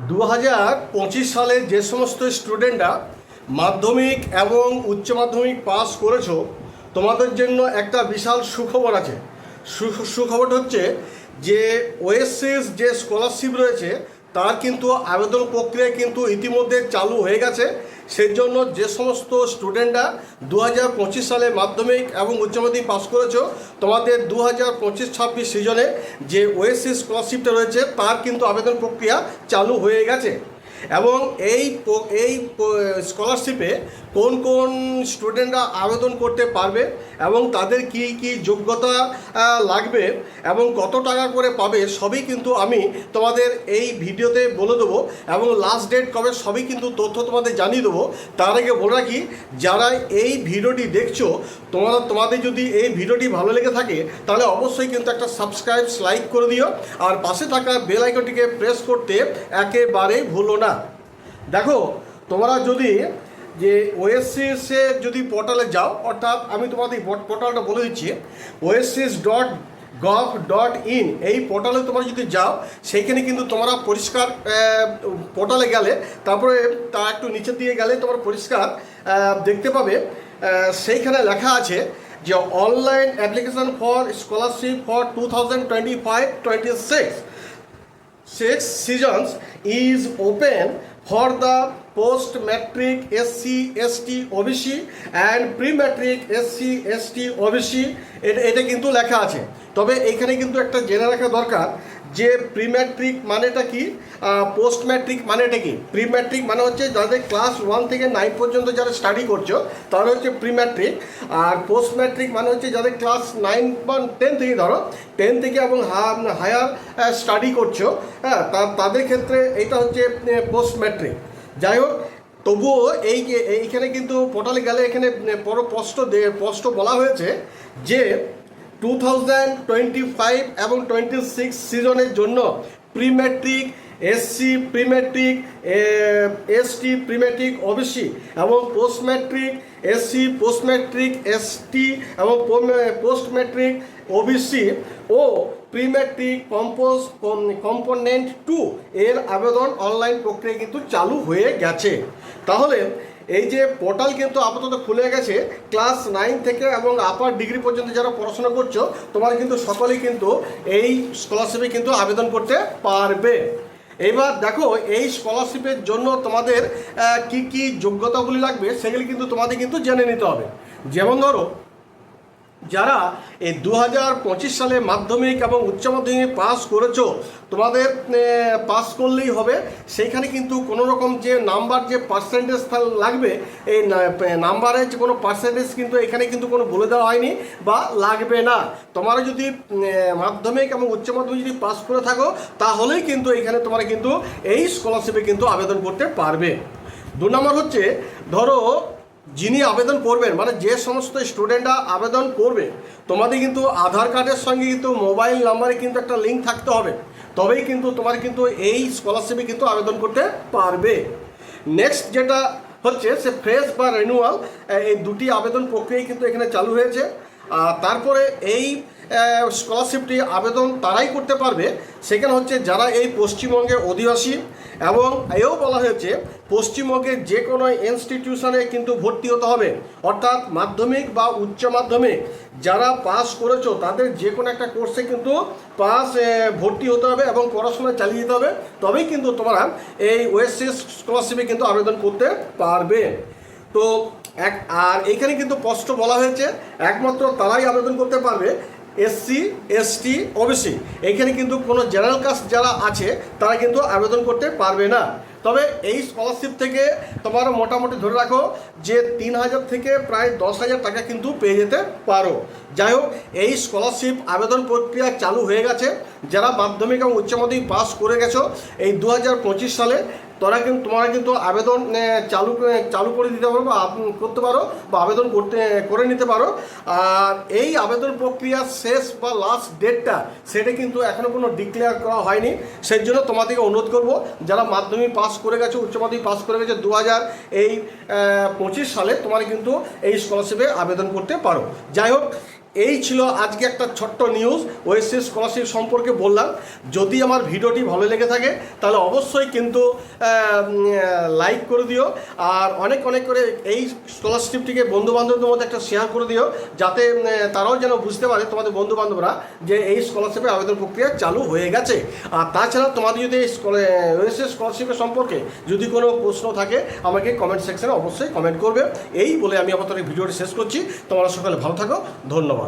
2025 সালে যে সমস্ত স্টুডেন্টরা মাধ্যমিক এবং উচ্চ মাধ্যমিক পাস করেছো তোমাদের জন্য একটা বিশাল সুখবর আছে। সুখবরটা হচ্ছে যে ওএসএস যে স্কলারশিপ রয়েছে তার কিন্তু আবেদন প্রক্রিয়া কিন্তু ইতিমধ্যে চালু হয়ে গেছে। সেই জন্য যে সমস্ত স্টুডেন্টরা 2025 সালে মাধ্যমিক এবং উচ্চ মাধ্যমিক পাস করেছো তোমাদের 2025-26 সিজনে যে ওএসএস স্কলারশিপটা রয়েছে তার কিন্তু আবেদন প্রক্রিয়া চালু হয়ে গেছে। এবং এই স্কলারশিপে কোন কোন স্টুডেন্টরা আবেদন করতে পারবে এবং তাদের কি কি যোগ্যতা লাগবে এবং কত টাকা করে পাবে সবই কিন্তু আমি তোমাদের এই ভিডিওতে বলে দেবো এবং লাস্ট ডেট কবে সবই কিন্তু তথ্য তোমাদের জানিয়ে দেবো। তার আগে বলে রাখি, যারা এই ভিডিওটি দেখছো তোমাদের যদি এই ভিডিওটি ভালো লেগে থাকে তাহলে অবশ্যই কিন্তু একটা সাবস্ক্রাইব লাইক করে দিও আর পাশে থাকা বেল আইকনটিকে প্রেস করতে একেবারেই ভুলো না। দেখো, তোমরা যদি যে ওএসএসে যদি পোর্টালে যাও, অর্থাৎ আমি তোমাদের পোর্টালটা বলে দিচ্ছি, oss.gov.in এই পোর্টালে তোমরা যদি যাও সেইখানে কিন্তু তোমরা পরিষ্কার পোর্টালে গেলে তারপরে তা একটু নিচের দিকে গেলে তোমরা পরিষ্কার দেখতে পাবে সেইখানে লেখা আছে যে online application for scholarship for 2025-26 seasons is open for the post-matric SC, ST, OBC and pre-matric SC, ST, OBC এটা কিন্তু লেখা আছে। তবে এইখানে কিন্তু একটা জেনে রাখা দরকার যে প্রিম্যাট্রিক মানেটা কি, পোস্ট ম্যাট্রিক মানেটা কি। প্রিম্যাট্রিক মানে হচ্ছে যাদের ক্লাস 1 থেকে 9 পর্যন্ত যারা স্টাডি করছো তাহলে হচ্ছে প্রিম্যাট্রিক, আর পোস্ট ম্যাট্রিক মানে হচ্ছে যাদের ক্লাস 9 বা 10 থেকে ধরো 10 থেকে এবং হায়ার স্টাডি করছো, হ্যাঁ তাদের ক্ষেত্রে এইটা হচ্ছে পোস্ট ম্যাট্রিক। যাই হোক, তবুও এইখানে কিন্তু পোর্টালে গেলে এখানে বড় স্পষ্ট বলা হয়েছে যে 2025 এবং 26 সিজনের জন্য prematric SC, prematric ST, prematric OBC এবং post matric SC, post matric ST এবং পোস্ট ম্যাট্রিক ওবিসি ও প্রিম্যাট্রিক কম্পোনেন্ট 2 এর আবেদন অনলাইন প্রক্রিয়া কিন্তু চালু হয়ে গেছে। তাহলে এই যে পোর্টাল কিন্তু আপাতত খুলে গেছে, ক্লাস 9 থেকে এবং আপার ডিগ্রি পর্যন্ত যারা পড়াশোনা করছো তোমরা কিন্তু সকলেই কিন্তু এই স্কলারশিপে কিন্তু আবেদন করতে পারবে। এবার দেখো, এই স্কলারশিপের জন্য তোমাদের কি কি যোগ্যতাগুলি লাগবে সেগুলি কিন্তু তোমাদের কিন্তু জেনে নিতে হবে। যেমন ধরো, যারা এই 2025 সালে মাধ্যমিক এবং উচ্চ মাধ্যমিক পাস করেছো তোমাদের পাস করলেই হবে। সেইখানে কিন্তু কোনো রকম যে নাম্বার যে পার্সেন্টেজ লাগবে এই নাম্বারের যে কোনো পার্সেন্টেজ কিন্তু এখানে কিন্তু কোনো বলে দেওয়া হয়নি বা লাগবে না। তোমরা যদি মাধ্যমিক এবং উচ্চ মাধ্যমিক যদি পাস করে থাকো তাহলেই কিন্তু এখানে তোমরা কিন্তু এই স্কলারশিপে কিন্তু আবেদন করতে পারবে। 2 নম্বর হচ্ছে, ধরো যিনি আবেদন করবেন মানে যে সমস্ত স্টুডেন্টরা আবেদন করবে তোমাদের কিন্তু আধার কার্ডের সঙ্গে কিন্তু মোবাইল নাম্বারে কিন্তু একটা লিঙ্ক থাকতে হবে, তবেই কিন্তু তোমার কিন্তু এই স্কলারশিপে কিন্তু আবেদন করতে পারবে। নেক্সট যেটা হচ্ছে সে ফ্রেশ বা রিনিউয়াল, এই দুটি আবেদন প্রক্রিয়াই কিন্তু এখানে চালু হয়েছে। তারপরে এই স্কলারশিপটি আবেদন তারাই করতে পারবে সেখানে হচ্ছে যারা এই পশ্চিমবঙ্গের অধিবাসী, এবং এও বলা হয়েছে পশ্চিমবঙ্গের যে কোনো ইনস্টিটিউশনে কিন্তু ভর্তি হতে হবে। অর্থাৎ মাধ্যমিক বা উচ্চ মাধ্যমিক যারা পাস করেছো তাদের যে কোনো একটা কোর্সে কিন্তু ভর্তি হতে হবে এবং পড়াশোনা চালিয়ে যেতে হবে, তবেই কিন্তু তোমরা এই ওএসএস স্কলারশিপে কিন্তু আবেদন করতে পারবে। তো আর এখানে কিন্তু স্পষ্ট বলা হয়েছে একমাত্র তারাই আবেদন করতে পারবে এসসি, এসটি, ওবিসি। এইখানে কিন্তু কোনো জেনারেল কাস্ট যারা আছে তারা কিন্তু আবেদন করতে পারবে না। তবে এই স্কলারশিপ থেকে তোমরা মোটামুটি ধরে রাখো যে 3,000 থেকে প্রায় 10,000 টাকা কিন্তু পেয়ে যেতে পারো। যাই হোক, এই স্কলারশিপ আবেদন প্রক্রিয়া চালু হয়ে গেছে। যারা মাধ্যমিক এবং উচ্চ মাধ্যমিক পাস করে গেছো এই 2025 সালে তোমরা কিন্তু আবেদন চালু করে দিতে পারো বা করতে পারো বা আবেদন করে নিতে পারো। আর এই আবেদন প্রক্রিয়ার শেষ বা লাস্ট ডেটটা সেটা কিন্তু এখনও কোনো ডিক্লেয়ার করা হয়নি। সেই জন্য তোমাদেরকে অনুরোধ করব, যারা মাধ্যমিক পাস করে গেছো, উচ্চ মাধ্যমিক পাস করে গেছো 2025 সালে তোমরা কিন্তু এই স্কলারশিপে আবেদন করতে পারো। যাই হোক, এই ছিল আজকে একটা ছোট্ট নিউজ ওএসসি স্কলারশিপ সম্পর্কে বললাম। যদি আমার ভিডিওটি ভালো লেগে থাকে তাহলে অবশ্যই কিন্তু লাইক করে দিও, আর অনেক অনেক করে এই স্কলারশিপটিকে বন্ধুবান্ধবদের মধ্যে একটা শেয়ার করে দিও, যাতে তারাও যেন বুঝতে পারে তোমাদের বন্ধুবান্ধবরা যে এই স্কলারশিপের আবেদন প্রক্রিয়া চালু হয়ে গেছে। আর তাছাড়া তোমাদের যদি এই ওএসসি স্কলারশিপের সম্পর্কে যদি কোনো প্রশ্ন থাকে আমাকে কমেন্ট সেকশনে অবশ্যই কমেন্ট করবে। এই বলে আমি আপাতত ভিডিওটি শেষ করছি। তোমরা সকলে ভালো থাকো, ধন্যবাদ।